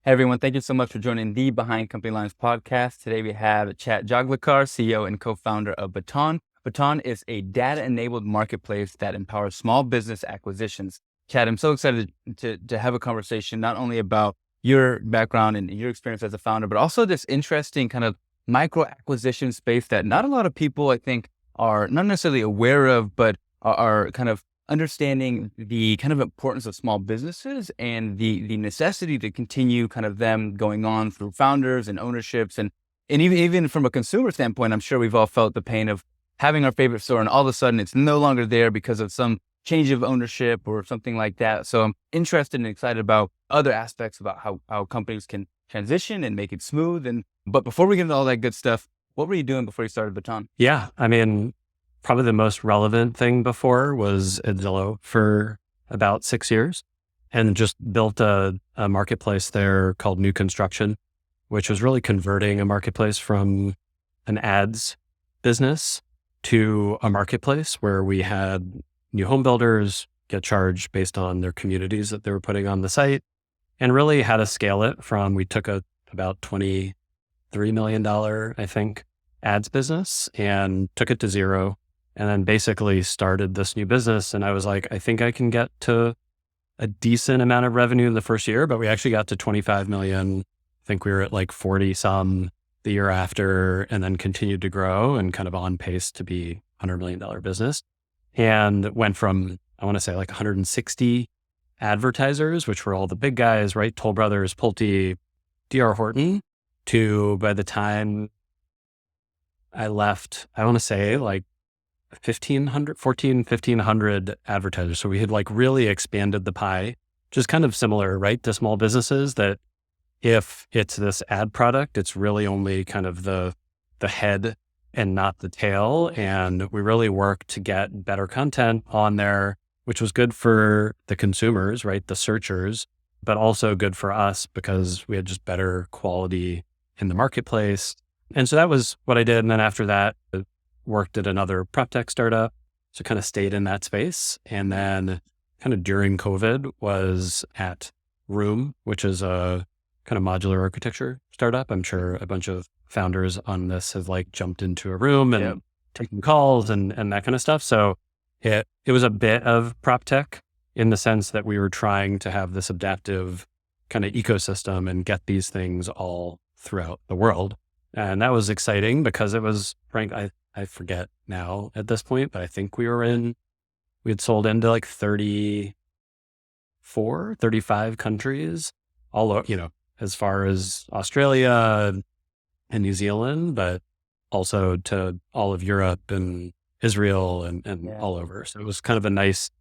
Hey everyone, thank you so much for joining the Behind Company Lines podcast. Today we have Chat Joglekar, CEO and co-founder of Baton. Baton is a data-enabled marketplace that empowers small business acquisitions. Chad, I'm so excited to have a conversation not only about your background and your experience as a founder, but also this interesting kind of micro acquisition space that not a lot of people, I think, are not necessarily aware of, but are kind of understanding the kind of importance of small businesses and the necessity to continue kind of them going on through founders and ownerships. And even from a consumer standpoint, I'm sure we've all felt the pain of having our favorite store and all of a sudden it's no longer there because of some change of ownership or something like that. So I'm interested and excited about other aspects about how companies can transition and make it smooth. But before we get into all that good stuff, what were you doing before you started Baton? Yeah, I mean, probably the most relevant thing before was at Zillow for about 6 years and just built a marketplace there called New Construction, which was really converting a marketplace from an ads business to a marketplace where we had new home builders get charged based on their communities that they were putting on the site, and really how to scale it from, we took about $23 million, I think, ads business and took it to zero. And then basically started this new business. And I was like, I think I can get to a decent amount of revenue in the first year, but we actually got to 25 million. I think we were at like 40 some the year after, and then continued to grow and kind of on pace to be $100 million business. And went from, I want to say like 160 advertisers, which were all the big guys, right? Toll Brothers, Pulte, DR Horton, to by the time I left, I want to say like 1,500 advertisers. So we had like really expanded the pie, which is kind of similar, right, to small businesses, that if it's this ad product, it's really only kind of the head and not the tail. And we really worked to get better content on there, which was good for the consumers, right, the searchers, but also good for us because we had just better quality in the marketplace. And so that was what I did. And then after that, worked at another prop tech startup. So kind of stayed in that space. And then kind of during COVID was at Room, which is a kind of modular architecture startup. I'm sure a bunch of founders on this have like jumped into a room and taken calls and that kind of stuff. So it was a bit of prop tech in the sense that we were trying to have this adaptive kind of ecosystem and get these things all throughout the world. And that was exciting because it was, frank, I forget now at this point, but I think we had sold into like 34, 35 countries, all, as far as Australia and New Zealand, but also to all of Europe and Israel and all over. So it was kind of a nice,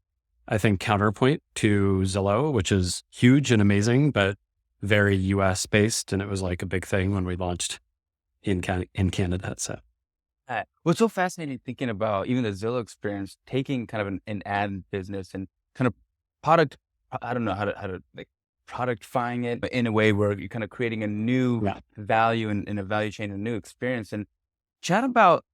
I think, counterpoint to Zillow, which is huge and amazing, but very US based. And it was like a big thing when we launched in Canada. So. What's so fascinating thinking about even the Zillow experience, taking kind of an ad business and kind of product, I don't know how to like productifying it, but in a way where you're kind of creating a new value in a value chain, a new experience, and chat about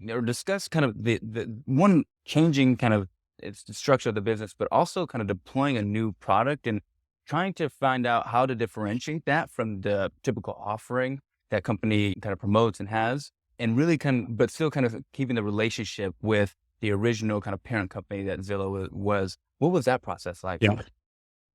or discuss kind of the one changing kind of it's the structure of the business, but also kind of deploying a new product and trying to find out how to differentiate that from the typical offering that company kind of promotes and has. And really but still kind of keeping the relationship with the original kind of parent company that Zillow was. What was that process like?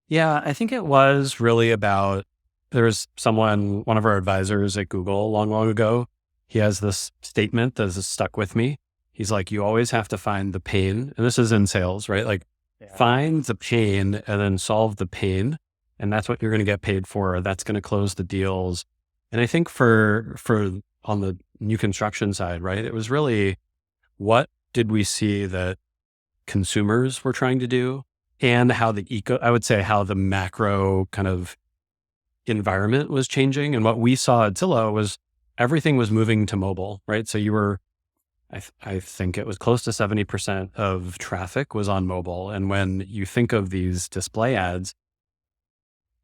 Yeah, I think it was really about, there was one of our advisors at Google long ago. He has this statement that has stuck with me. He's like, you always have to find the pain. And this is in sales, right? Like find the pain and then solve the pain. And that's what you're going to get paid for. That's going to close the deals. And I think for on the new construction side, right? It was really, what did we see that consumers were trying to do, and how I would say how the macro kind of environment was changing. And what we saw at Zillow was everything was moving to mobile, right? So I think it was close to 70% of traffic was on mobile. And when you think of these display ads,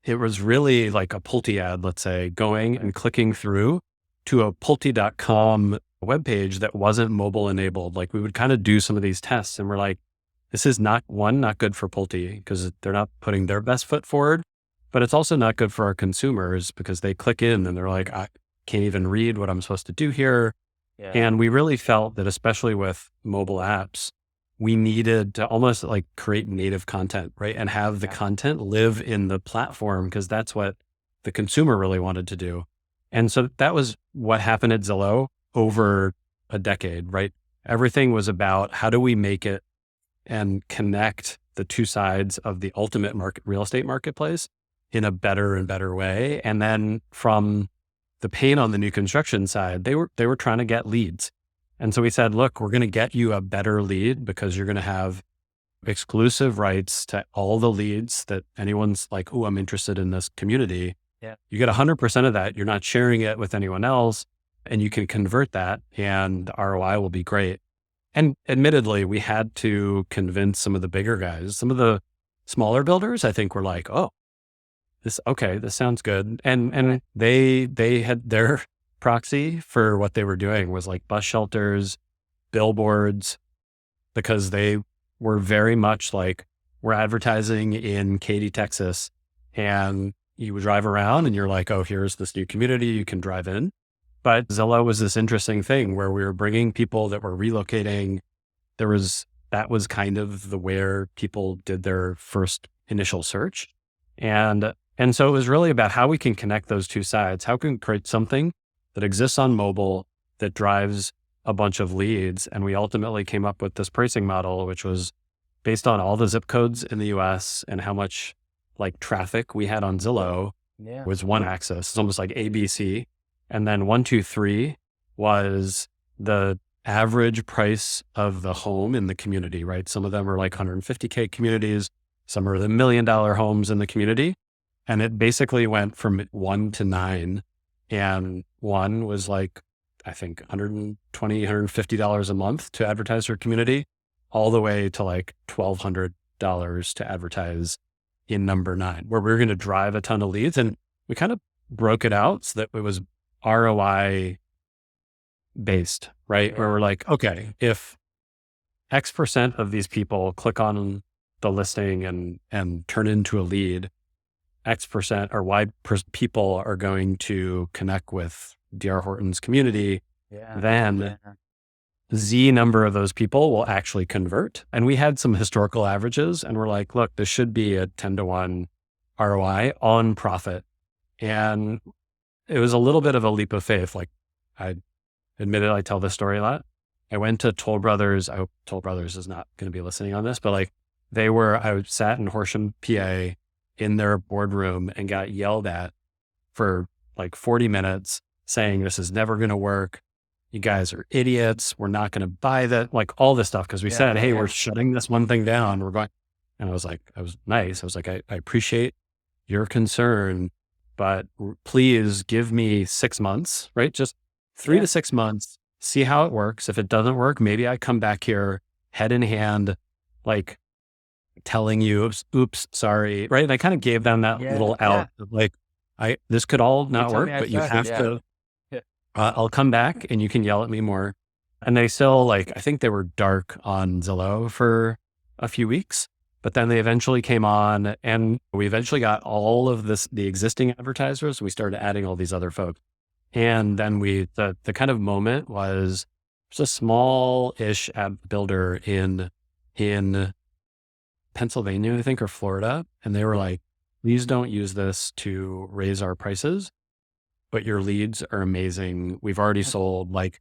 it was really like a Pulte ad, let's say, going and clicking through to a Pulte.com webpage that wasn't mobile enabled. Like we would kind of do some of these tests and we're like, this is not good for Pulte because they're not putting their best foot forward. but it's also not good for our consumers because they click in and they're like, I can't even read what I'm supposed to do here. Yeah. And we really felt that, especially with mobile apps, we needed to almost like create native content, right? And have the content live in the platform because that's what the consumer really wanted to do. And so that was what happened at Zillow over a decade, right? Everything was about how do we make it and connect the two sides of the ultimate real estate marketplace in a better and better way. And then from the pain on the new construction side, they were trying to get leads. And so we said, look, we're going to get you a better lead because you're going to have exclusive rights to all the leads that anyone's like, oh, I'm interested in this community. Yeah. You get 100% of that. You're not sharing it with anyone else, and you can convert that and the ROI will be great. And admittedly, we had to convince some of the bigger guys. Some of the smaller builders, I think, were like, oh, this sounds good. And they had their proxy for what they were doing was like bus shelters, billboards, because they were very much like, we're advertising in Katy, Texas, and you would drive around and you're like, oh, here's this new community, you can drive in. But Zillow was this interesting thing where we were bringing people that were relocating. That was kind of where people did their first initial search. And so it was really about how we can connect those two sides. How can we create something that exists on mobile that drives a bunch of leads? And we ultimately came up with this pricing model, which was based on all the zip codes in the US and how much like traffic we had on Zillow was one axis. It's almost like ABC. And then 1, 2, 3 was the average price of the home in the community, right? Some of them are like 150K communities. Some are the $1 million homes in the community. And it basically went from 1 to 9. And 1 was like, I think $120, $150 a month to advertise your community, all the way to like $1,200 to advertise in number 9, where we're going to drive a ton of leads. And we kind of broke it out so that it was ROI based, right? Where we're like, okay, if X% of these people click on the listing and turn into a lead, X% or people are going to connect with D.R. Horton's community, then Z number of those people will actually convert. And we had some historical averages and we're like, look, this should be a 10-to-1 ROI on profit. And it was a little bit of a leap of faith. Like I admitted, I tell this story a lot. I went to Toll Brothers. I hope Toll Brothers is not going to be listening on this, but like I sat in Horsham, PA in their boardroom and got yelled at for like 40 minutes saying, this is never going to work. You guys are idiots. We're not going to buy that, like all this stuff. Cause we said, hey, we're shutting this one thing down. We're going, and I was nice. I was like, I appreciate your concern, but please give me 6 months, right? Just 3 to 6 months, see how it works. If it doesn't work, maybe I come back here head in hand, like telling you, oops, sorry. Right. And I kind of gave them that little out of like, this could all not work, but you have to, I'll come back and you can yell at me more. And they still I think they were dark on Zillow for a few weeks, but then they eventually came on and we eventually got all of the existing advertisers. We started adding all these other folks. And then the kind of moment was a small-ish ad builder in Pennsylvania, I think, or Florida. And they were like, please don't use this to raise our prices, but your leads are amazing. We've already sold like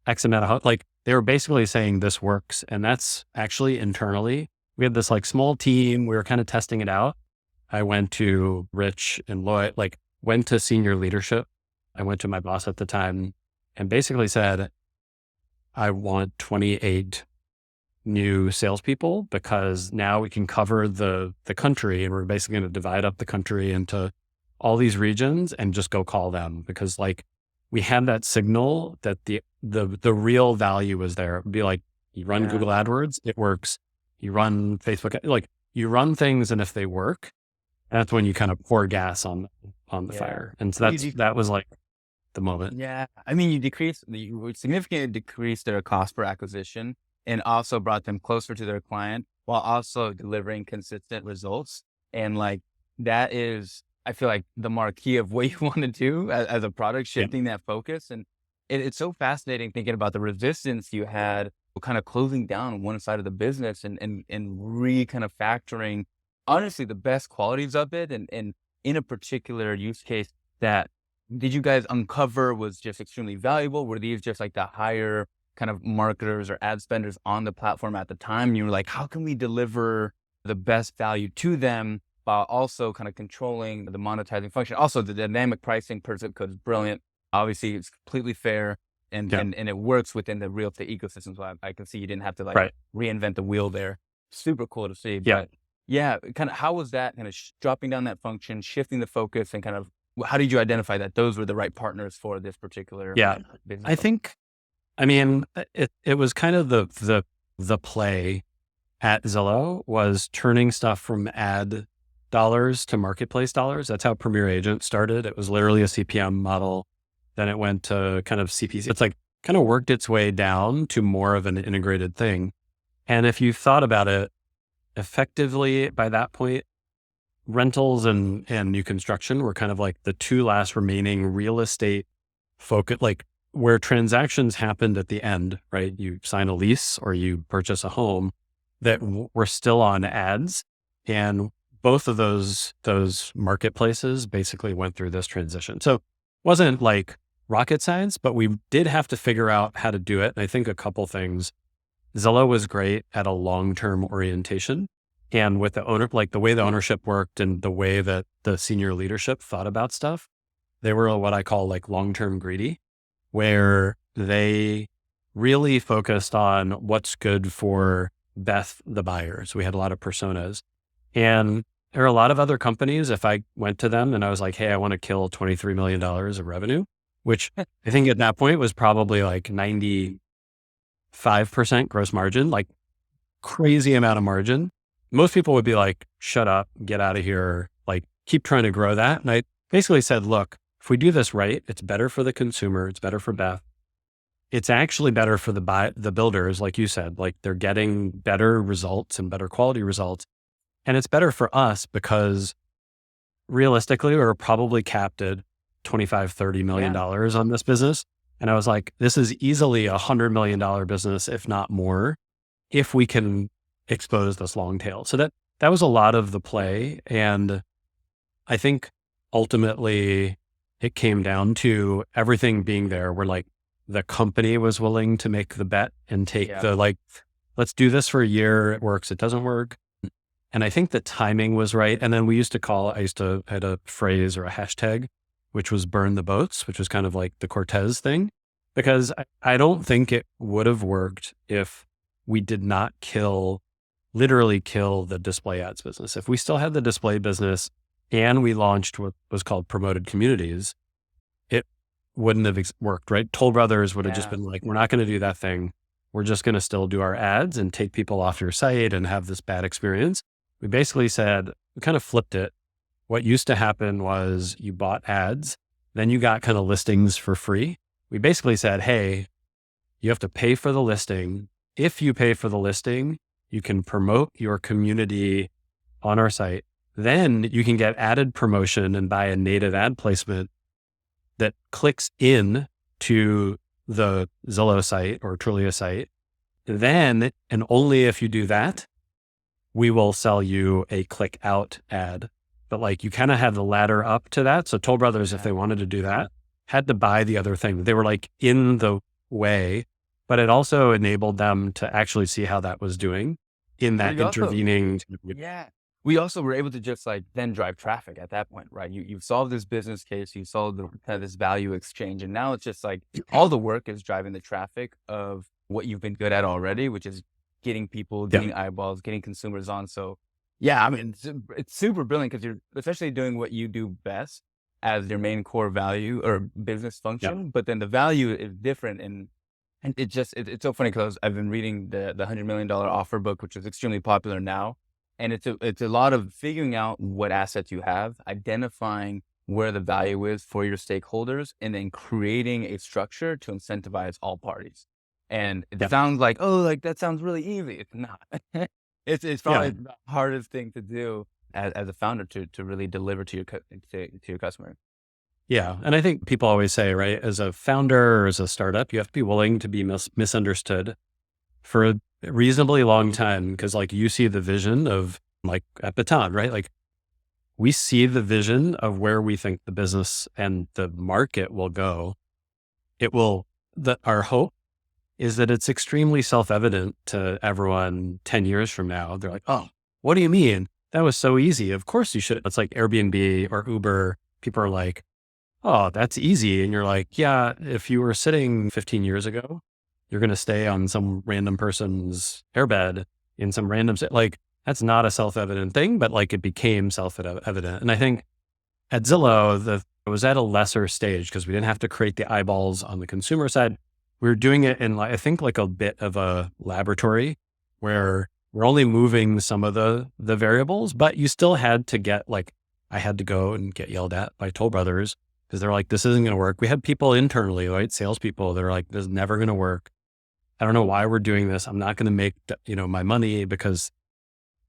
X amount of, like they were basically saying this works. And that's actually internally, we had this like small team. We were kind of testing it out. I went to Rich and Lloyd, went to senior leadership. I went to my boss at the time and basically said, I want 28 new salespeople because now we can cover the country and we're basically going to divide up the country into all these regions and just go call them because we had that signal that the real value was there. It would be like you run Google AdWords, it works. You run Facebook, you run things, and if they work, that's when you kind of pour gas on the fire. And so that was like the moment. Yeah. I mean, you significantly decreased their cost per acquisition and also brought them closer to their client while also delivering consistent results. And that is, I feel like, the marquee of what you want to do as a product, Yeah. shifting that focus. And it's so fascinating thinking about the resistance you had kind of closing down one side of the business and kind of factoring honestly the best qualities of it. And in a particular use case that did you guys uncover was just extremely valuable? Were these just like the higher kind of marketers or ad spenders on the platform at the time? You were like, how can we deliver the best value to them while also kind of controlling the monetizing function? Also, the dynamic pricing per zip code is brilliant. Obviously, it's completely fair and Yeah. and it works within the real estate ecosystem. So I can see you didn't have to like Right. reinvent the wheel there. Super cool to see. Yeah. But yeah, kind of how was that kind of dropping down that function, shifting the focus, and kind of how did you identify that those were the right partners for this particular Yeah. business? I think, I mean, it was kind of the play at Zillow was turning stuff from ad dollars to marketplace dollars. That's how Premier Agent started. It was literally a CPM model. Then it went to kind of CPC. It's like kind of worked its way down to more of an integrated thing. And if you thought about it effectively by that point, rentals and new construction were kind of like the two last remaining real estate focus, like where transactions happened at the end, right? You sign a lease or you purchase a home that were still on ads. And both of those marketplaces basically went through this transition. So it wasn't like rocket science, but we did have to figure out how to do it. And I think a couple things. Zillow was great at a long-term orientation. And with the owner, like the way the ownership worked and the way that the senior leadership thought about stuff, they were what I call like long-term greedy, where they really focused on what's good for Beth, the buyers. We had a lot of personas. And there are a lot of other companies, if I went to them and I was like, hey, I want to kill $23 million of revenue, which I think at that point was probably like 95% gross margin, like crazy amount of margin. Most people would be like, shut up, get out of here, like keep trying to grow that. And I basically said, look, if we do this right, it's better for the consumer, it's better for Beth. It's actually better for the builders, like you said, like they're getting better results and better quality results. And it's better for us because realistically, we're probably capped at $25, $30 million on this business. And I was like, this is easily $100 million business, if not more, if we can expose this long tail. So that was a lot of the play. And I think ultimately it came down to everything being there where like the company was willing to make the bet and take the like, let's do this for a year. It works. It doesn't work. And I think the timing was right. And then I had a phrase or a hashtag, which was burn the boats, which was kind of like the Cortez thing, because I don't think it would have worked if we did not literally kill the display ads business. If we still had the display business and we launched what was called promoted communities, it wouldn't have worked, right? Toll Brothers would have just been like, we're not going to do that thing. We're just going to still do our ads and take people off your site and have this bad experience. We basically said, we kind of flipped it. What used to happen was you bought ads, then you got kind of listings for free. We basically said, hey, you have to pay for the listing. If you pay for the listing, you can promote your community on our site. Then you can get added promotion and buy a native ad placement that clicks in to the Zillow site or Trulia site. Then, and only if you do that, we will sell you a click out ad. But like you kind of have the ladder up to that. So Toll Brothers, if they wanted to do that, had to buy the other thing. They were like in the way, but it also enabled them to actually see how that was doing in that intervening. We also were able to just like then drive traffic at that point, right? You've solved this business case, you solved this value exchange, and now it's just like all the work is driving the traffic of what you've been good at already, which is getting people, getting eyeballs, getting consumers on. So yeah, I mean, it's super brilliant because you're essentially doing what you do best as your main core value or business function, but then the value is different. And it's so funny because I've been reading the $100 million offer book, which is extremely popular now. And it's a lot of figuring out what assets you have, identifying where the value is for your stakeholders, and then creating a structure to incentivize all parties. And it sounds like, oh, like that sounds really easy. It's not. It's probably the hardest thing to do. as a founder to really deliver to to your customer. Yeah. And I think people always say, right, as a founder or as a startup, you have to be willing to be misunderstood for a reasonably long time. Because like you see the vision of like at Baton, right? Like we see the vision of where we think the business and the market will go. Our hope is that it's extremely self-evident to everyone 10 years from now. They're like, oh, what do you mean? That was so easy. Of course you should. It's like Airbnb or Uber. People are like, oh, that's easy. And you're like, yeah, if you were sitting 15 years ago, you're going to stay on some random person's airbed in some random, like that's not a self-evident thing, but like it became self-evident. And I think at Zillow, it was at a lesser stage because we didn't have to create the eyeballs on the consumer side. We were doing it in, I think, like a bit of a laboratory where we're only moving some of the variables, but you still had to get like, I had to go and get yelled at by Toll Brothers because they're like, this isn't going to work. We had people internally, right? Salespeople, they're like, this is never going to work. I don't know why we're doing this. I'm not going to make, my money because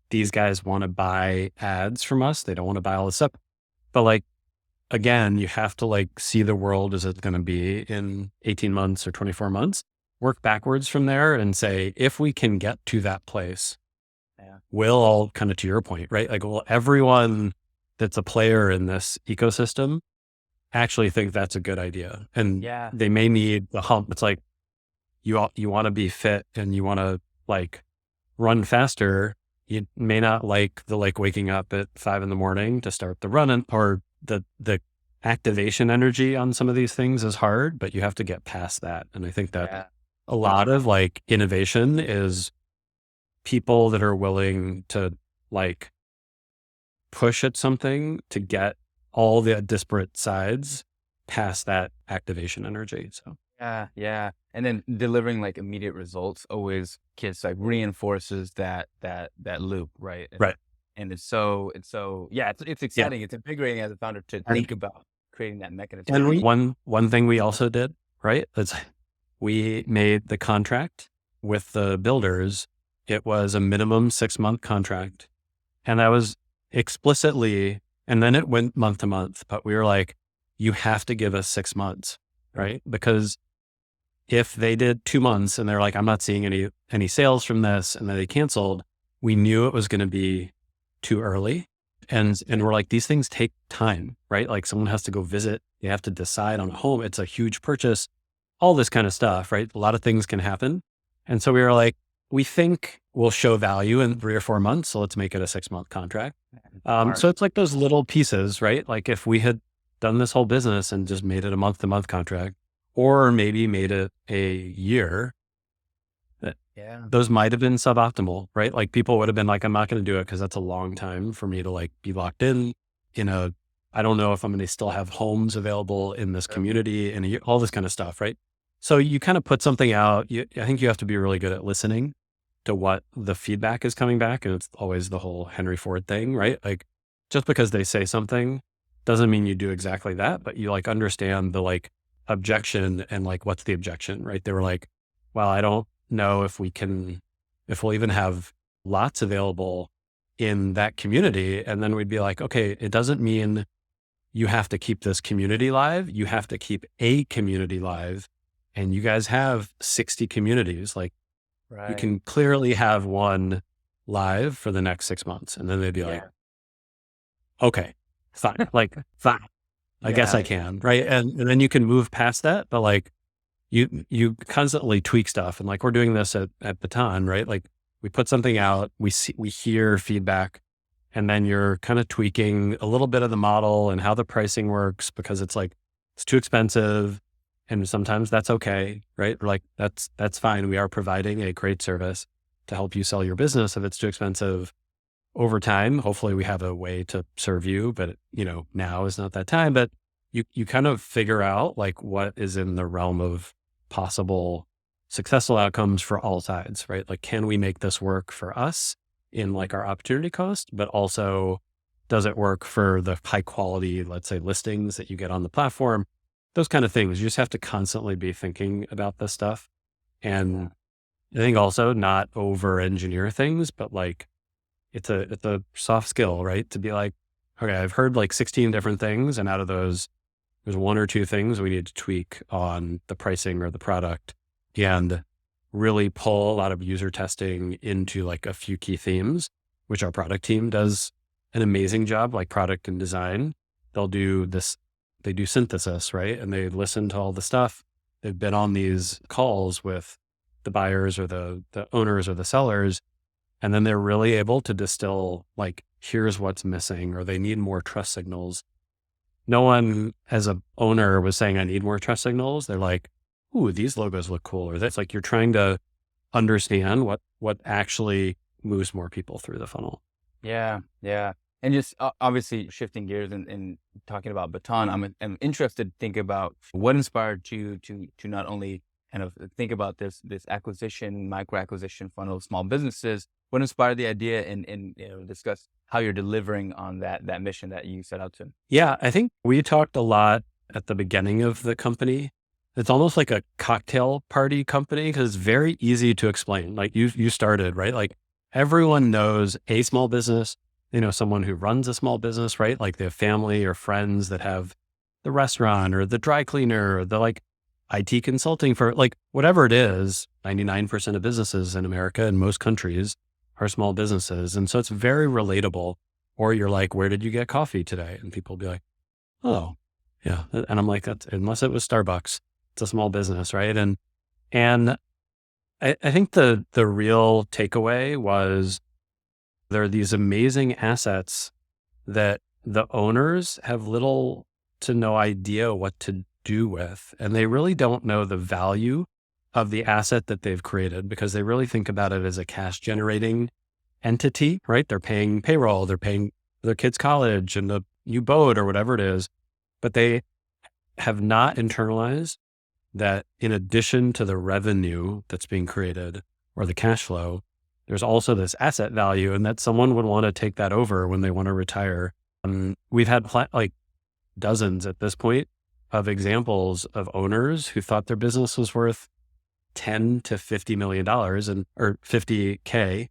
these guys want to buy ads from us. They don't want to buy all this stuff. But like, again, you have to like see the world as it's going to be in 18 months or 24 months, work backwards from there and say, if we can get to that place, we'll all kind of to your point, right? Like, will everyone that's a player in this ecosystem actually think that's a good idea? And they may need the hump. It's like, you want to be fit and you want to like run faster. You may not like the like waking up at 5 a.m. to start the run, or the activation energy on some of these things is hard, but you have to get past that. And I think that a lot of like innovation is people that are willing to like push at something to get all the disparate sides past that activation energy. So yeah. And then delivering like immediate results always like reinforces that loop, right? Right. And it's exciting. It's invigorating as a founder to think about creating that mechanism. And one thing we also did, right? We made the contract with the builders. It was a minimum 6-month contract. And that was explicitly, and then it went month to month, but we were like, you have to give us 6 months, right? Because if they did 2 months and they're like, I'm not seeing any sales from this, and then they canceled, we knew it was going to be too early. And we're like, these things take time, right? Like someone has to go visit, they have to decide on a home. It's a huge purchase, all this kind of stuff, right? A lot of things can happen. And so we were like, we think we'll show value in 3 or 4 months. So let's make it a 6-month contract. So it's like those little pieces, right? Like if we had done this whole business and just made it a month-to-month contract, or maybe made it a year, those might have been suboptimal, right? Like people would have been like, I'm not going to do it because that's a long time for me to like be locked in I don't know if I'm going to still have homes available in this community and all this kind of stuff, right? So you kind of put something out. I think you have to be really good at listening to what the feedback is coming back. And it's always the whole Henry Ford thing, right? Like just because they say something doesn't mean you do exactly that, but you like understand the like objection and like, what's the objection, right? They were like, well, I don't know if we'll even have lots available in that community. And then we'd be like, okay, it doesn't mean you have to keep this community live. You have to keep a community live. And you guys have 60 communities. Like you can clearly have one live for the next 6 months. And then they'd be like, okay, fine. Like, fine. I guess I can. Right. And then you can move past that. But like you constantly tweak stuff. And like, we're doing this at Baton, right? Like we put something out, we hear feedback, and then you're kind of tweaking a little bit of the model and how the pricing works, because it's like, it's too expensive. And sometimes that's okay, right? Like that's fine. We are providing a great service to help you sell your business. If it's too expensive over time, hopefully we have a way to serve you, but now is not that time. But you kind of figure out like what is in the realm of possible successful outcomes for all sides, right? Like, can we make this work for us in like our opportunity cost, but also does it work for the high quality, let's say, listings that you get on the platform? Those kind of things. You just have to constantly be thinking about this stuff. And I think also not over engineer things, but like it's a soft skill, right? To be like, okay, I've heard like 16 different things, and out of those, there's one or two things we need to tweak on the pricing or the product, and really pull a lot of user testing into like a few key themes, which our product team does an amazing job, like product and design. They'll do this, they do synthesis, right? And they listen to all the stuff. They've been on these calls with the buyers or the owners or the sellers, and then they're really able to distill like, here's what's missing, or they need more trust signals. No one as a owner was saying, I need more trust signals. They're like, ooh, these logos look cool. Or that's like, you're trying to understand what actually moves more people through the funnel. Yeah, yeah. And just obviously shifting gears and talking about Baton, I'm interested to think about what inspired you to not only kind of think about this acquisition, micro acquisition funnel of small businesses. What inspired the idea, and discuss how you're delivering on that mission that you set out to. Yeah, I think we talked a lot at the beginning of the company. It's almost like a cocktail party company because it's very easy to explain. Like you started, right? Like everyone knows a small business, someone who runs a small business, right? Like they have family or friends that have the restaurant or the dry cleaner or the like IT consulting for like whatever it is. 99% of businesses in America and most countries are small businesses. And so it's very relatable. Or you're like, where did you get coffee today? And people will be like, oh, yeah. And I'm like, that's, unless it was Starbucks, it's a small business, right? And I think the real takeaway was there are these amazing assets that the owners have little to no idea what to do with. And they really don't know the value of the asset that they've created because they really think about it as a cash generating entity, right? They're paying payroll, they're paying their kids' college and the new boat or whatever it is, but they have not internalized that in addition to the revenue that's being created or the cash flow, there's also this asset value and that someone would want to take that over when they want to retire. We've had like dozens at this point of examples of owners who thought their business was worth $10 to $50 million or 50K.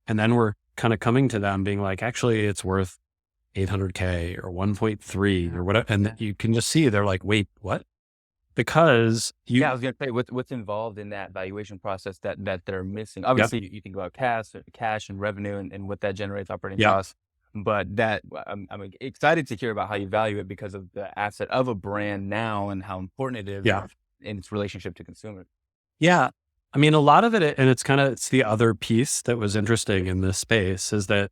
And then we're kind of coming to them being like, actually, it's worth 800K or 1.3 or whatever. And you can just see they're like, wait, what? Because I was going to say what's involved in that valuation process that they're missing. Obviously, you think about cash and revenue and what that generates operating costs. But that I'm excited to hear about how you value it because of the asset of a brand now and how important it is in its relationship to consumers. Yeah. I mean, a lot of it, and it's the other piece that was interesting in this space is that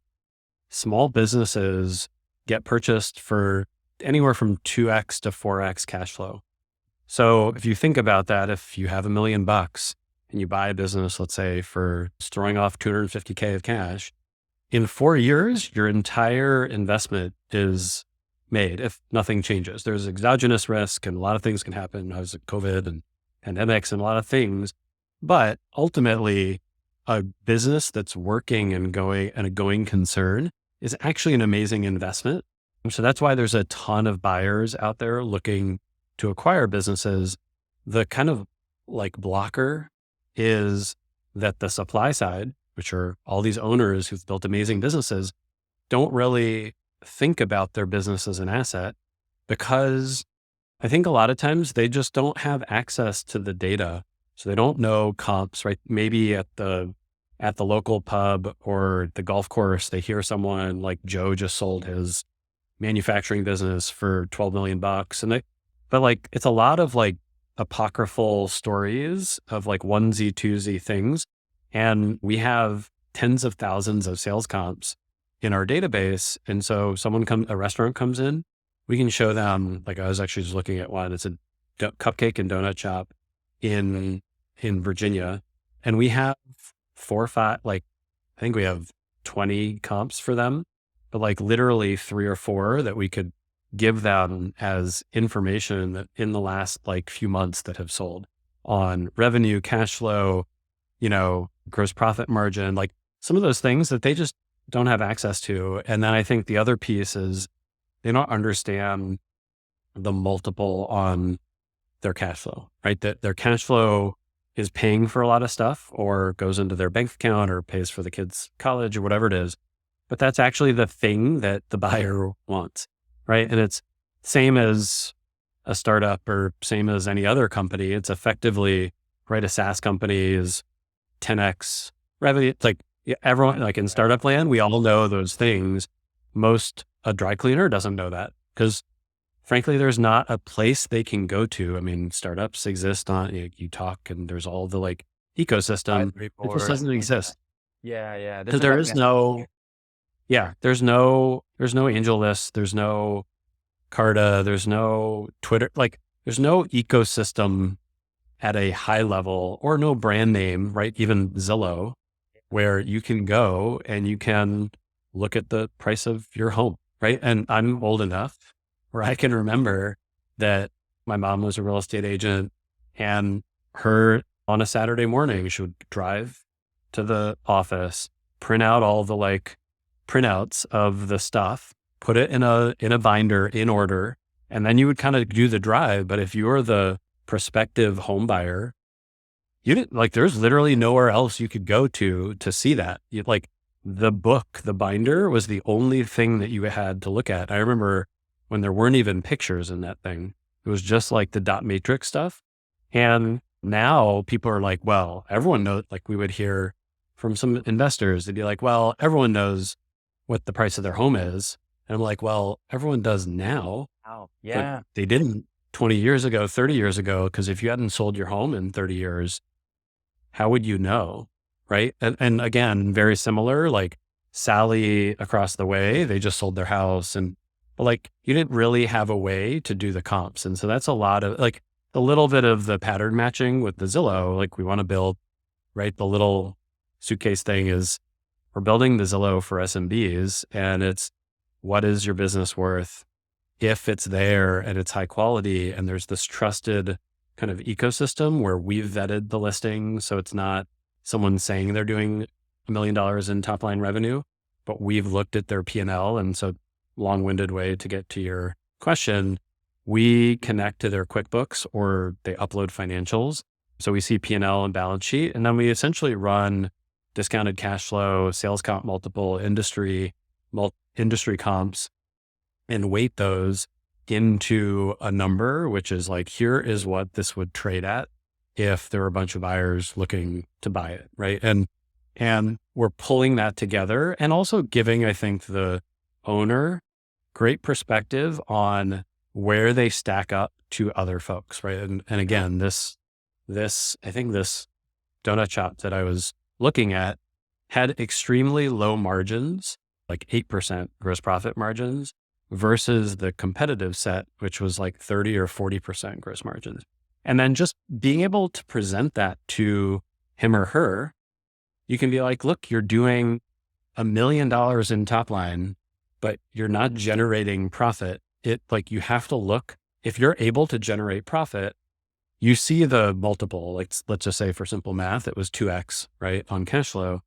small businesses get purchased for anywhere from 2x to 4x cash flow. So if you think about that, if you have $1 million and you buy a business, let's say for throwing off 250K of cash, in 4 years, your entire investment is made if nothing changes. There's exogenous risk and a lot of things can happen. I was at COVID and pandemics and a lot of things. But ultimately, a business that's working and going and a going concern is actually an amazing investment. So that's why there's a ton of buyers out there looking to acquire businesses. The kind of like blocker is that the supply side, which are all these owners who've built amazing businesses, don't really think about their business as an asset because I think a lot of times they just don't have access to the data. So they don't know comps, right? Maybe at the local pub or the golf course, they hear someone like Joe just sold his manufacturing business for $12 million. But like, it's a lot of like apocryphal stories of like onesie, twosie things. And we have tens of thousands of sales comps in our database. And so a restaurant comes in, we can show them, like I was actually just looking at one, it's a cupcake and donut shop in Virginia. And we have 4 or 5, like, I think we have 20 comps for them, but like literally 3 or 4 that we could give them as information that in the last like few months that have sold on revenue, cash flow, gross profit margin, like some of those things that they just don't have access to. And then I think the other piece is they don't understand the multiple on their cash flow, right? That their cash flow is paying for a lot of stuff or goes into their bank account or pays for the kids' college or whatever it is. but that's actually the thing that the buyer wants, right? And it's same as a startup or same as any other company. It's effectively, right, a SaaS company is 10x revenue. It's like everyone, like in startup land, we all know those things. A dry cleaner doesn't know that because frankly, there's not a place they can go to. I mean, startups exist on, you talk and there's all the like ecosystem. It just doesn't exist. Yeah. Because there is no, there's no angel list. There's no Carta. There's no Twitter. Like there's no ecosystem at a high level or no brand name, right? Even Zillow, where you can go and you can look at the price of your home, right? And I'm old enough where I can remember that my mom was a real estate agent and her on a Saturday morning, she would drive to the office, print out all the like printouts of the stuff, put it in a binder in order, and then you would kind of do the drive. But if you're the prospective home buyer, you didn't like, there's literally nowhere else you could go to see that. Like the book, the binder was the only thing that you had to look at. I remember when there weren't even pictures in that thing, it was just like the dot matrix stuff. And now people are like, well, everyone knows, like we would hear from some investors, they'd be like, well, everyone knows what the price of their home is. And I'm like, well, everyone does now. Wow. But they didn't 20 years ago, 30 years ago, because if you hadn't sold your home in 30 years, how would you know? Right. And again, very similar, like Sally across the way, they just sold their house but like you didn't really have a way to do the comps. And so that's a lot of like a little bit of the pattern matching with the Zillow, like we want to build, right? The little suitcase thing is we're building the Zillow for SMBs and it's what is your business worth if it's there and it's high quality and there's this trusted kind of ecosystem where we've vetted the listing. So it's not someone saying they're doing $1 million in top line revenue, but we've looked at their P&L. And so long-winded way to get to your question, we connect to their QuickBooks or they upload financials. So we see P&L and balance sheet, and then we essentially run discounted cash flow, sales comp multiple, industry comps, and weight those into a number, which is like, here is what this would trade at if there were a bunch of buyers looking to buy it, right? And we're pulling that together and also giving, I think, the owner great perspective on where they stack up to other folks, right? And again, I think this donut shop that I was looking at had extremely low margins, like 8% gross profit margins versus the competitive set, which was like 30 or 40% gross margins. And then just being able to present that to him or her, you can be like, look, you're doing $1 million in top line, but you're not generating profit. Like you have to look, if you're able to generate profit, you see the multiple, like let's just say for simple math, it was 2x, right? On cash flow.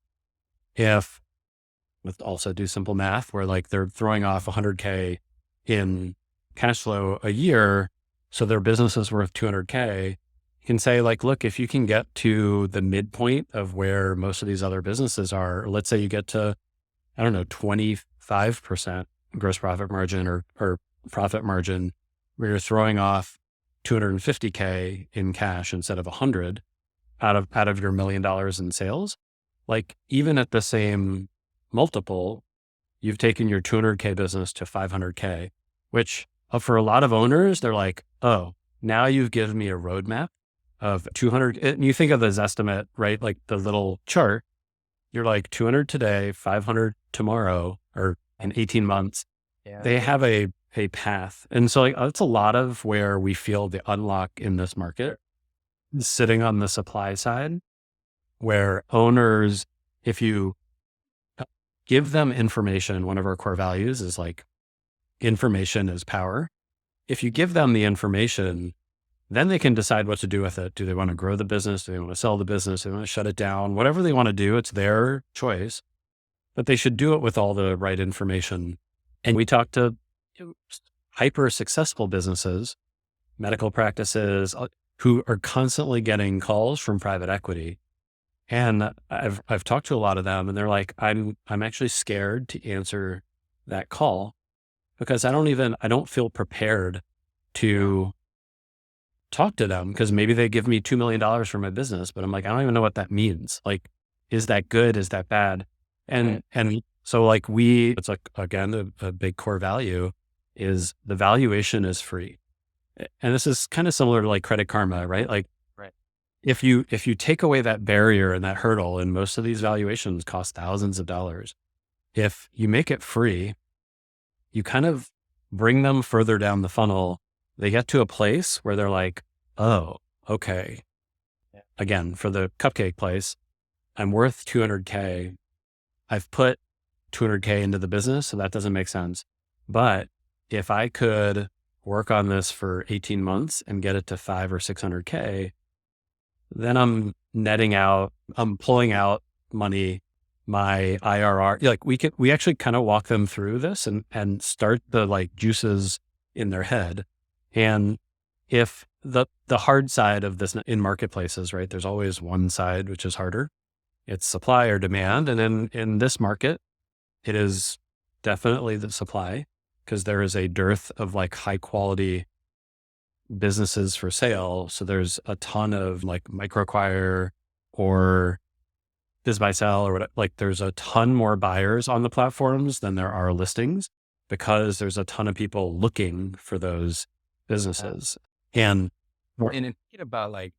If let's also do simple math where like they're throwing off 100K in cash flow a year, so their business is worth 200K, you can say like, look, if you can get to the midpoint of where most of these other businesses are, let's say you get to, I don't know, 25% gross profit margin or profit margin, where you're throwing off 250K in cash instead of 100 out of your $1 million in sales. Like even at the same multiple, you've taken your 200K business to 500K, which for a lot of owners, they're like, oh, now you've given me a roadmap of 200. And you think of this estimate, right? Like the little chart, you're like 200 today, 500 tomorrow, or in 18 months. Yeah. They have a path. And so like, that's a lot of where we feel the unlock in this market, sitting on the supply side, where owners, if you give them information, one of our core values is like information is power. If you give them the information, then they can decide what to do with it. Do they want to grow the business? Do they want to sell the business? Do they want to shut it down? Whatever they want to do, it's their choice, but they should do it with all the right information. And we talk to hyper successful businesses, medical practices, who are constantly getting calls from private equity. And I've talked to a lot of them and they're like, I'm actually scared to answer that call because I don't feel prepared to talk to them because maybe they give me $2 million for my business, but I'm like, I don't even know what that means. Like, is that good? Is that bad? And so like it's like, again, a big core value is the valuation is free. And this is kind of similar to like Credit Karma, right? Like Right. if you take away that barrier and that hurdle, and most of these valuations cost thousands of dollars, if you make it free, you kind of bring them further down the funnel. They get to a place where they're like, oh, okay. Yeah. Again, for the cupcake place, I'm worth 200K. I've put 200K into the business, so that doesn't make sense. But if I could work on this for 18 months and get it to 500 or 600K, then I'm netting out, I'm pulling out money, my IRR. Like we actually kind of walk them through this and start the like juices in their head. And if the hard side of this in marketplaces, right, there's always one side, which is harder. It's supply or demand. And in this market, it is definitely the supply because there is a dearth of like high quality businesses for sale. So there's a ton of like microacquire or biz buy sell or whatever. Like there's a ton more buyers on the platforms than there are listings because there's a ton of people looking for those businesses. And in thinking about like,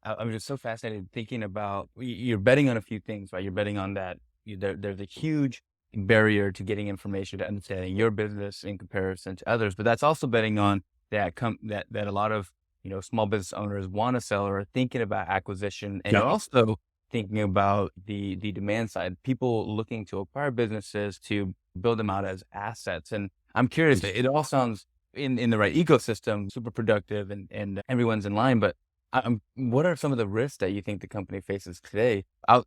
I'm just so fascinated thinking about you're betting on a few things, right? You're betting on that there's a huge barrier to getting information, to understanding your business in comparison to others, but that's also betting on that a lot of small business owners want to sell or are thinking about acquisition, and you're also thinking about the demand side, people looking to acquire businesses to build them out as assets. And I'm curious, it all sounds in the right ecosystem, super productive, and everyone's in line. But what are some of the risks that you think the company faces today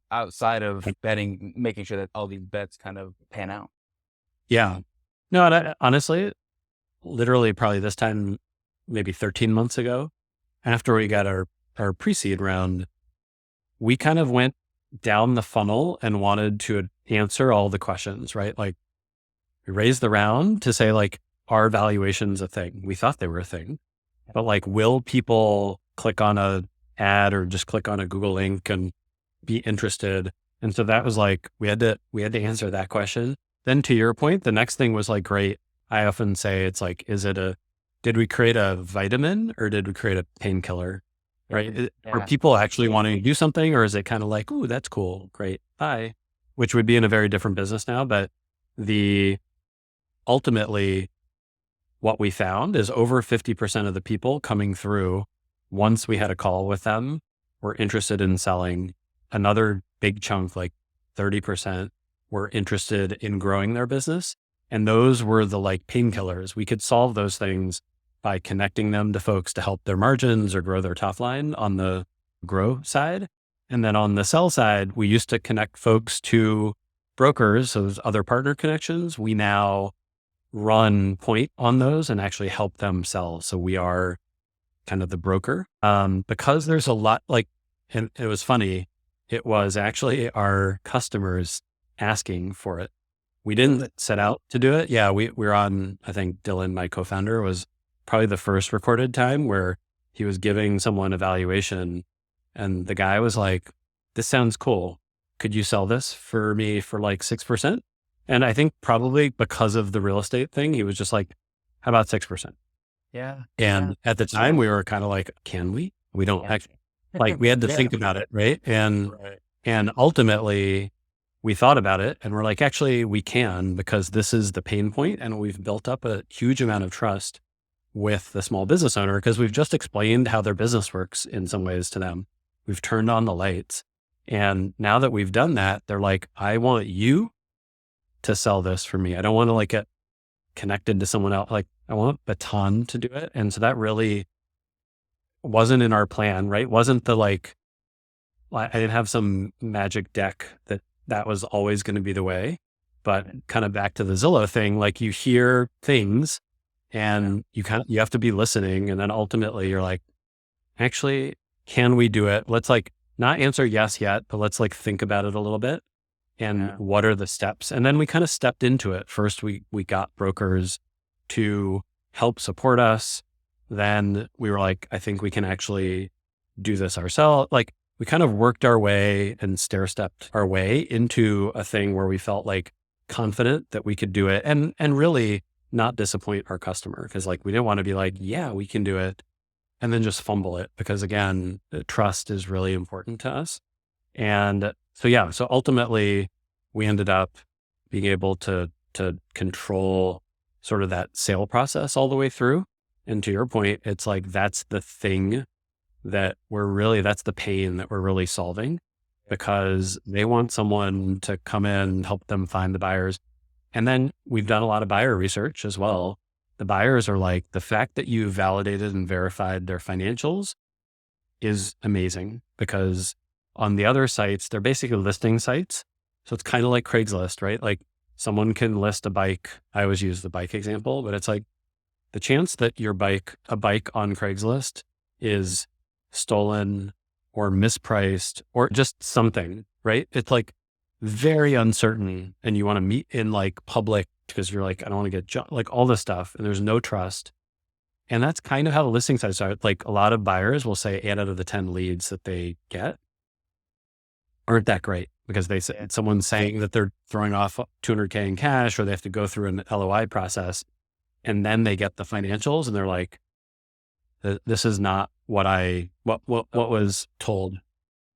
outside of betting, making sure that all these bets kind of pan out? Yeah. No, and honestly, literally probably this time, maybe 13 months ago, after we got our pre-seed round, we kind of went down the funnel and wanted to answer all the questions, right? Like we raised the round to say like, are valuations a thing? We thought they were a thing, but like, will people click on a ad or just click on a Google link and be interested? And so that was like, we had to answer that question. Then to your point, the next thing was like, great. I often say it's like, did we create a vitamin or did we create a painkiller? Right? Are people actually wanting to do something, or is it kind of like, ooh, that's cool. Great. Bye. Which would be in a very different business now. But ultimately what we found is over 50% of the people coming through, once we had a call with them, were interested in selling. Another big chunk, like 30%, were interested in growing their business. And those were the like painkillers. We could solve those things by connecting them to folks to help their margins or grow their top line on the grow side. And then on the sell side, we used to connect folks to brokers, so those other partner connections. We now run point on those and actually help them sell. So we are kind of the broker, because there's a lot like, and it was funny. It was actually our customers asking for it. We didn't set out to do it. Yeah. We're on, I think Dylan, my co-founder, was probably the first recorded time where he was giving someone a valuation and the guy was like, this sounds cool. Could you sell this for me for like 6%? And I think probably because of the real estate thing, he was just like, how about 6%? Yeah. And at the time we were kind of like, can we? We don't actually, like we had to think about it. Right. And ultimately we thought about it and we're like, actually we can, because this is the pain point and we've built up a huge amount of trust with the small business owner because we've just explained how their business works in some ways to them. We've turned on the lights. And now that we've done that, they're like, I want you to sell this for me. I don't want to like get connected to someone else. Like I want Baton to do it. And so that really wasn't in our plan, right? Wasn't the like, I didn't have some magic deck that was always going to be the way, but kind of back to the Zillow thing, like you hear things and you have to be listening. And then ultimately you're like, actually, can we do it? Let's like not answer yes yet, but let's like think about it a little bit. And Yeah. what are the steps? And then we kind of stepped into it. First, we got brokers to help support us. Then we were like, I think we can actually do this ourselves. Like we kind of worked our way and stair-stepped our way into a thing where we felt like confident that we could do it and really not disappoint our customer. Cause like we didn't want to be like, yeah, we can do it, and then just fumble it. Because again, the trust is really important to us. And so, yeah, so ultimately we ended up being able to control sort of that sale process all the way through. And to your point, it's like, that's the thing that that's the pain that we're really solving, because they want someone to come in and help them find the buyers. And then we've done a lot of buyer research as well. The buyers are like, the fact that you validated and verified their financials is amazing, because on the other sites, they're basically listing sites. So it's kind of like Craigslist, right? Like someone can list a bike. I always use the bike example, but it's like the chance that a bike on Craigslist is stolen or mispriced or just something, right? It's like very uncertain, and you want to meet in like public because you're like, I don't want to get like all this stuff, and there's no trust. And that's kind of how the listing sites are. Like a lot of buyers will say 8 out of the 10 leads that they get aren't that great, because they say someone's saying that they're throwing off $200K in cash, or they have to go through an LOI process, and then they get the financials and they're like, this is not what was told.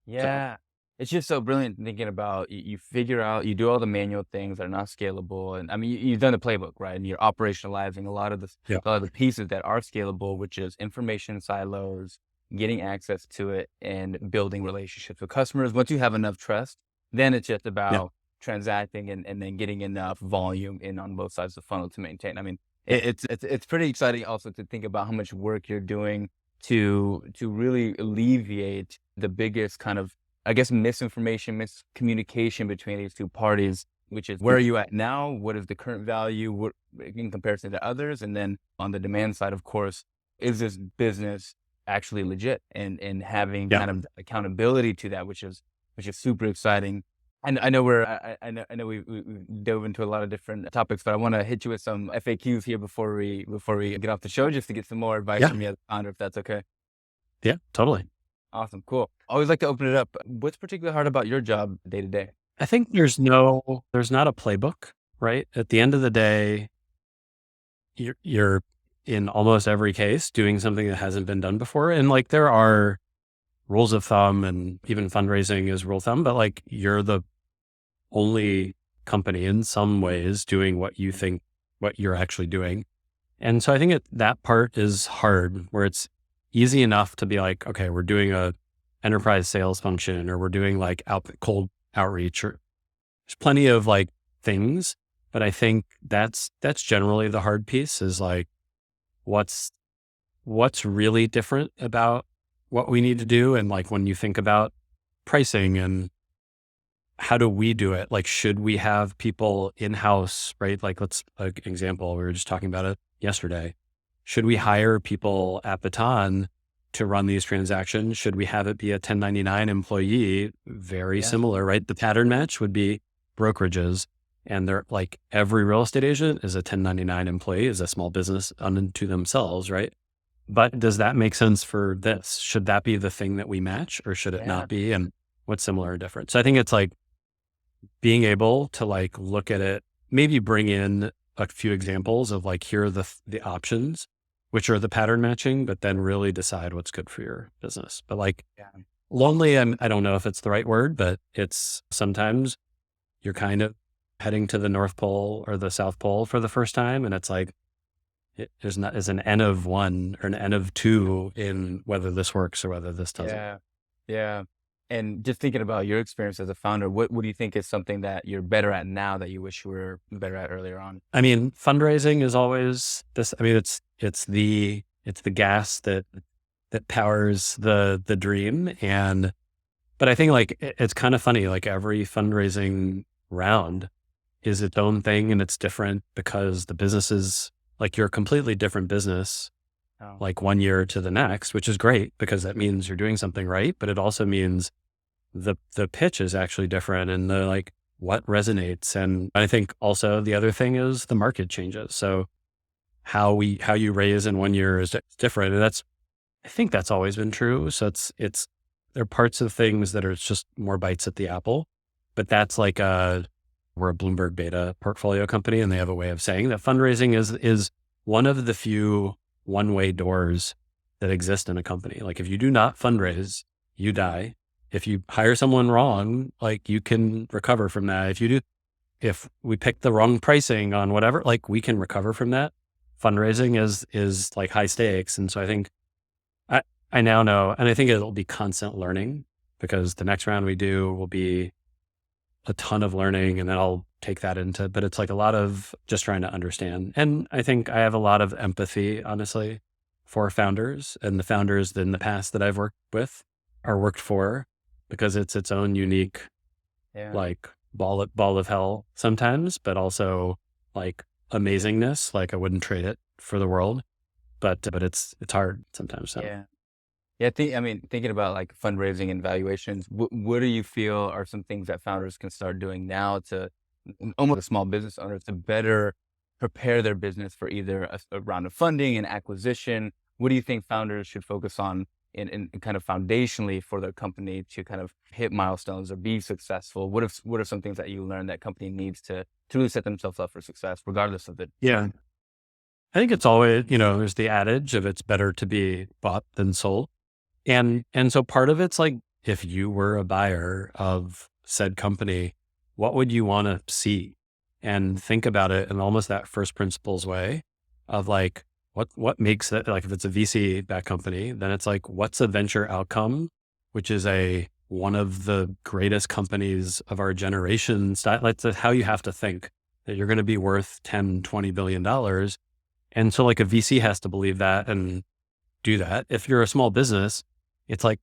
Yeah. It's just so brilliant thinking about you figure out, you do all the manual things that are not scalable. And I mean, you've done the playbook, right? And you're operationalizing a lot of Yeah. a lot of the pieces that are scalable, which is information silos, getting access to it, and building relationships with customers. Once you have enough trust, then it's just about transacting and then getting enough volume in on both sides of the funnel to maintain. I mean, it's pretty exciting also to think about how much work you're doing to really alleviate the biggest kind of, I guess, misinformation, miscommunication between these two parties, which is where are you at now? What is the current value in comparison to others? And then on the demand side, of course, is this business actually legit? And having kind of accountability to that, which is super exciting. And I know I know we dove into a lot of different topics, but I want to hit you with some FAQs here before we get off the show, just to get some more advice from you as a founder, if that's okay. Yeah, totally. Awesome. Cool. Always like to open it up. What's particularly hard about your job day to day? I think there's not a playbook, right? At the end of the day, you're in almost every case doing something that hasn't been done before. And like, there are rules of thumb, and even fundraising is rule of thumb, but like, you're the only company in some ways doing what you think, what you're actually doing. And so I think that part is hard, where it's easy enough to be like, okay, we're doing a enterprise sales function, or we're doing like cold outreach, or there's plenty of like things. But I think that's generally the hard piece, is like, what's really different about what we need to do. And like, when you think about pricing and how do we do it? Like, should we have people in-house, right? Like, an example, we were just talking about it yesterday. Should we hire people at Baton to run these transactions? Should we have it be a 1099 employee? Very similar, right? The pattern match would be brokerages. And they're like, every real estate agent is a 1099 employee, is a small business unto themselves, right? But does that make sense for this? Should that be the thing that we match, or should it not be? And what's similar or different? So I think it's like being able to like look at it, maybe bring in a few examples of like, here are the options, which are the pattern matching, but then really decide what's good for your business. But like, lonely, I don't know if it's the right word, but it's sometimes you're kind of heading to the North Pole or the South Pole for the first time. And it's like, there's an N of 1 or an N of 2 in whether this works or whether this doesn't. Yeah. And just thinking about your experience as a founder, what do you think is something that you're better at now that you wish you were better at earlier on? I mean, fundraising is always this. I mean, it's the gas that powers the dream. But I think like, it's kind of funny, like every fundraising round is its own thing, and it's different because the business is like, you're a completely different business, like one year to the next, which is great because that means you're doing something right. But it also means the pitch is actually different and the like what resonates. And I think also the other thing is the market changes. So how you raise in 1 year is different. And I think that's always been true. So there are parts of things that are just more bites at the apple, but that's like we're a Bloomberg beta portfolio company, and they have a way of saying that fundraising is one of the few one-way doors that exist in a company. Like if you do not fundraise, you die. If you hire someone wrong, like you can recover from that. If we pick the wrong pricing on whatever, like we can recover from that. Fundraising is like high stakes. And so I think I now know, and I think it'll be constant learning because the next round we do will be a ton of learning, and then I'll take that but it's like a lot of just trying to understand. And I think I have a lot of empathy, honestly, for founders and the founders in the past that I've worked with or worked for, because it's its own unique, like ball of hell sometimes, but also like amazingness. Like I wouldn't trade it for the world, but it's hard sometimes. So. Yeah. Yeah, thinking about like fundraising and valuations, what do you feel are some things that founders can start doing now to almost a small business owner to better prepare their business for either a round of funding and acquisition? What do you think founders should focus on in kind of foundationally for their company to kind of hit milestones or be successful? What are some things that you learned that company needs to really set themselves up for success, regardless of the Yeah. I think it's always, there's the adage of it's better to be bought than sold. And so part of it's like, if you were a buyer of said company, what would you want to see? And think about it in almost that first principles way of like, what makes it, like if it's a VC backed company, then it's like, what's a venture outcome, which is one of the greatest companies of our generation. That's how you have to think that you're going to be worth 10, $20 billion. And so like a VC has to believe that and do that. If you're a small business, it's like,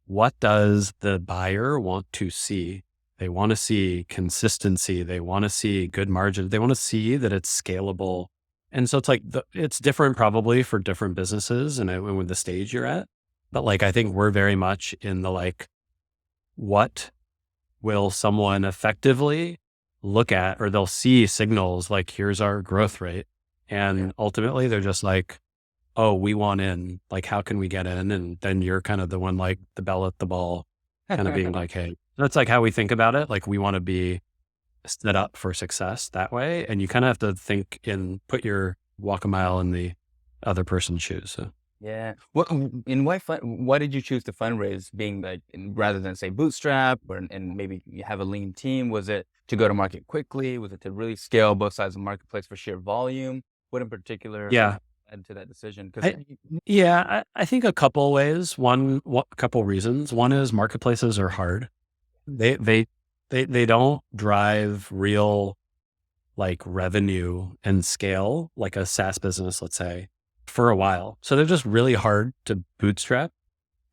what does the buyer want to see? They want to see consistency. They want to see good margins. They want to see that it's scalable. And so it's like, it's different probably for different businesses and with the stage you're at. But like, I think we're very much in the like, what will someone effectively look at, or they'll see signals like, here's our growth rate. And ultimately they're just like, oh, we want in, like, how can we get in? And then you're kind of the one, like the bell at the ball, kind of being like, hey, that's like how we think about it. Like we want to be set up for success that way. And you kind of have to think walk a mile in the other person's shoes. So. Yeah. Why did you choose to fundraise being like, rather than say bootstrap and maybe you have a lean team? Was it to go to market quickly? Was it to really scale both sides of the marketplace for sheer volume? What in particular? Yeah. Led to that decision? I think a couple ways. A couple reasons. One is marketplaces are hard. They don't drive real like revenue and scale like a SaaS business, let's say, for a while. So they're just really hard to bootstrap.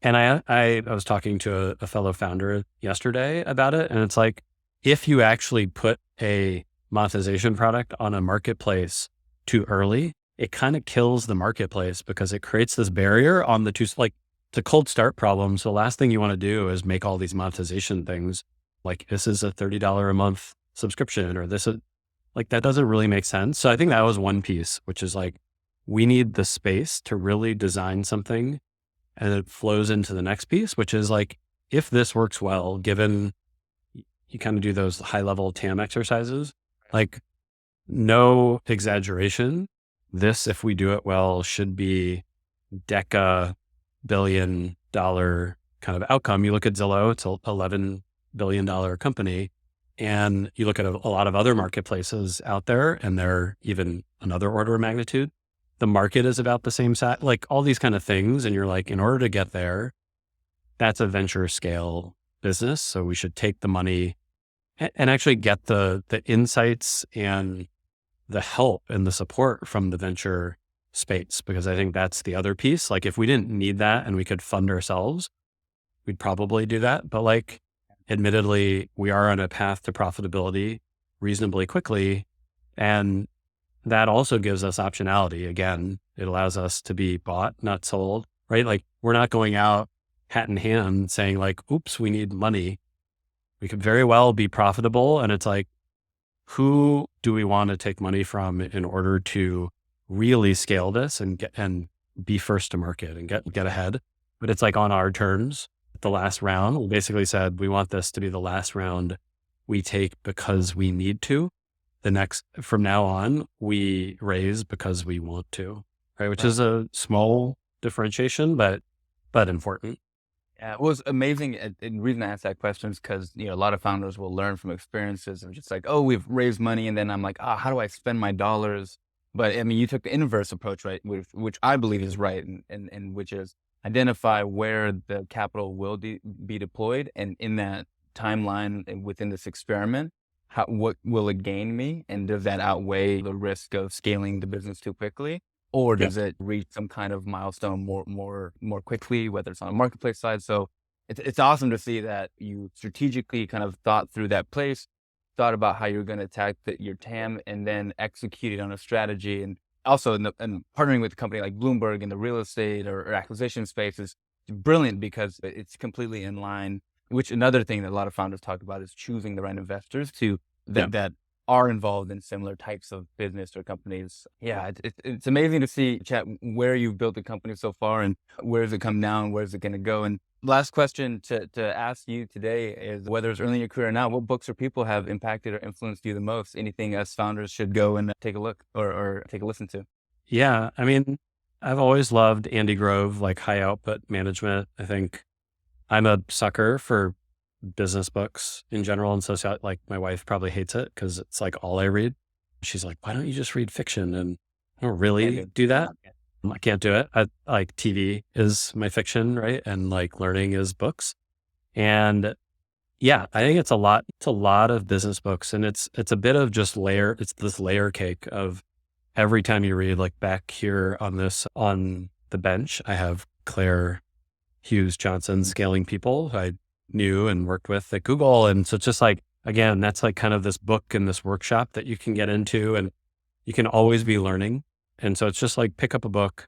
And I was talking to a fellow founder yesterday about it, and it's like, if you actually put a monetization product on a marketplace too early, it kind of kills the marketplace because it creates this barrier on the two, like it's a cold start problem. So the last thing you want to do is make all these monetization things like this is a $30 a month subscription or this is like, that doesn't really make sense. So I think that was one piece, which is like, we need the space to really design something, and it flows into the next piece, which is like, if this works well, given you kind of do those high level TAM exercises, like no exaggeration, this, if we do it well, should be deca $billion kind of outcome. You look at Zillow, it's a $11 billion company. And you look at a lot of other marketplaces out there, and they're even another order of magnitude. The market is about the same size, like all these kind of things. And you're like, in order to get there, that's a venture scale business. So we should take the money and actually get the insights and the help and the support from the venture space, because I think that's the other piece. Like if we didn't need that and we could fund ourselves, we'd probably do that. But like, admittedly, we are on a path to profitability reasonably quickly. And that also gives us optionality. Again, it allows us to be bought, not sold, right? Like we're not going out hat in hand saying like, oops, we need money. We could very well be profitable. And it's like, who do we want to take money from in order to really scale this and be first to market and get ahead? But it's like on our terms. The last round, we basically said, we want this to be the last round we take because we need to. From now on, we raise because we want to, right? Which is a small differentiation, but important. Yeah, it was amazing. And the reason I asked that question is because, a lot of founders will learn from experiences of just like, oh, we've raised money. And then I'm like, how do I spend my dollars? But I mean, you took the inverse approach, right? Which I believe is right. And which is identify where the capital will be deployed. And in that timeline and within this experiment, what will it gain me? And does that outweigh the risk of scaling the business too quickly? Or does it reach some kind of milestone more quickly, whether it's on a marketplace side? So it's awesome to see that you strategically kind of thought through that place, thought about how you're going to attack your TAM, and then executed on a strategy. And also, and partnering with a company like Bloomberg in the real estate or acquisition space is brilliant because it's completely in line. Which another thing that a lot of founders talk about is choosing the right investors that are involved in similar types of business or companies. Yeah, it's amazing to see, Chat, where you've built the company so far and where does it come now and where's it going to go. And last question to ask you today is, whether it's early in your career or now, what books or people have impacted or influenced you the most? Anything us founders should go and take a look or take a listen to? Yeah. I mean, I've always loved Andy Grove, like high output management. I think I'm a sucker for business books in general. And so like my wife probably hates it because it's like all I read. She's like, why don't you just read fiction? And I don't really do that. I can't do it. I like TV is my fiction, right? And like learning is books. And yeah, I think it's a lot of business books. And it's a bit of just it's this layer cake of every time you read, like back here on the bench, I have Claire Hughes Johnson, Scaling People, who I knew and worked with at Google. And so it's just like, again, that's like kind of this book and this workshop that you can get into and you can always be learning. And so it's just like, pick up a book,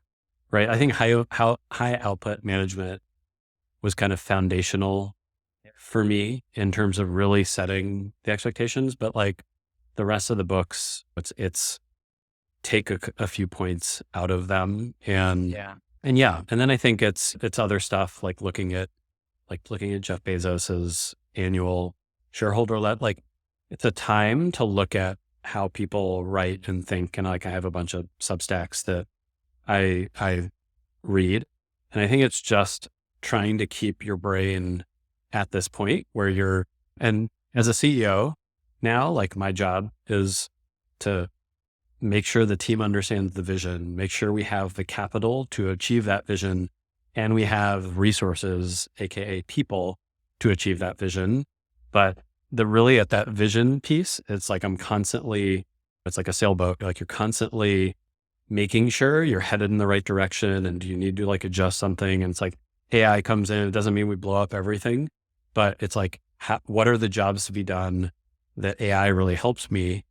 right? I think high output management was kind of foundational for me in terms of really setting the expectations, but like the rest of the books, it's take a few points out of them and then I think it's other stuff like looking at Jeff Bezos's annual shareholder letter. Like it's a time to look at how people write and think. And like I have a bunch of Substacks that I read, and I think it's just trying to keep your brain at this point where and as a CEO now, like my job is to make sure the team understands the vision, make sure we have the capital to achieve that vision, and we have resources, AKA people, to achieve that vision. But really at that vision piece, it's like it's like a sailboat. Like you're constantly making sure you're headed in the right direction, and do you need to like adjust something? And it's like AI comes in. It doesn't mean we blow up everything, but it's like, what are the jobs to be done that AI really helps me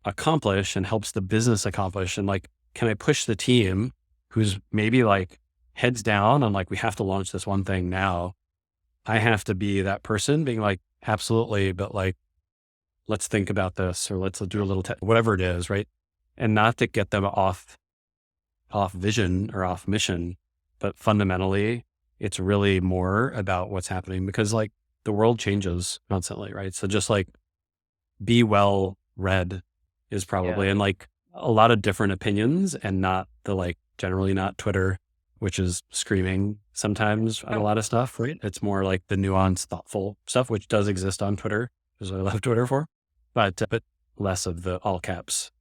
accomplish and helps the business accomplish? And like, can I push the team who's maybe like heads down on like, we have to launch this one thing now. I have to be that person being like, absolutely, but like, let's think about this, or let's do a little, whatever it is. Right. And not to get them off vision or off mission, but fundamentally it's really more about what's happening because like the world changes constantly. Right. So just like be well read is probably, and like a lot of different opinions, and not the like generally not Twitter, which is screaming sometimes on a lot of stuff, right? It's more like the nuanced, thoughtful stuff, which does exist on Twitter, is what I love Twitter for, but less of the all caps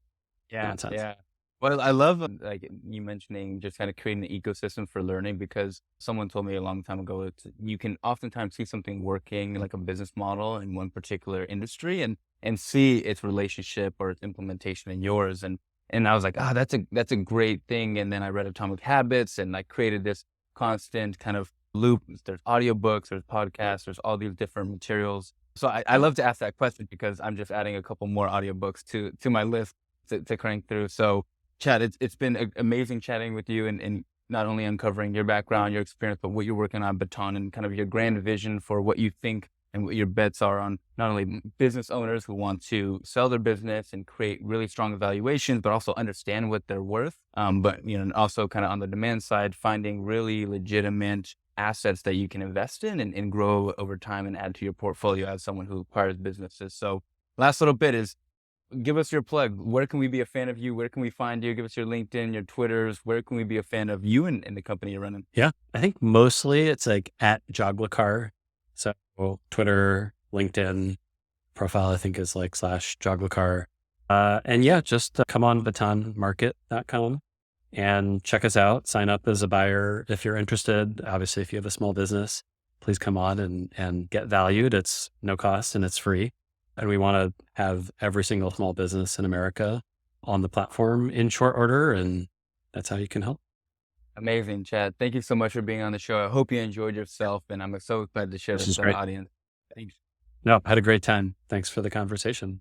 nonsense. Yeah. Well, I love like you mentioning just kind of creating an ecosystem for learning, because someone told me a long time ago you can oftentimes see something working like a business model in one particular industry and see its relationship or its implementation in yours. And I was like, that's a great thing. And then I read Atomic Habits and I created this constant kind of loop. There's audiobooks, there's podcasts, there's all these different materials. So I love to ask that question because I'm just adding a couple more audiobooks to my list to crank through. So Chad, it's been amazing chatting with you and not only uncovering your background, your experience, but what you're working on Baton and kind of your grand vision for what you think and what your bets are on not only business owners who want to sell their business and create really strong valuations, but also understand what they're worth. But also kind of on the demand side, finding really legitimate assets that you can invest in and grow over time and add to your portfolio as someone who acquires businesses. So last little bit is, give us your plug. Where can we be a fan of you? Where can we find you? Give us your LinkedIn, your Twitters. Where can we be a fan of you and the company you're running? Yeah. I think mostly it's like at Joglekar. So Twitter, LinkedIn profile, I think is like /Joglekar. And yeah, just come on batonmarket.com and check us out. Sign up as a buyer if you're interested. Obviously, if you have a small business, please come on and get valued. It's no cost and it's free. And we want to have every single small business in America on the platform in short order. And that's how you can help. Amazing, Chad. Thank you so much for being on the show. I hope you enjoyed yourself, and I'm so glad to share this with the audience. Thanks. No, I had a great time. Thanks for the conversation.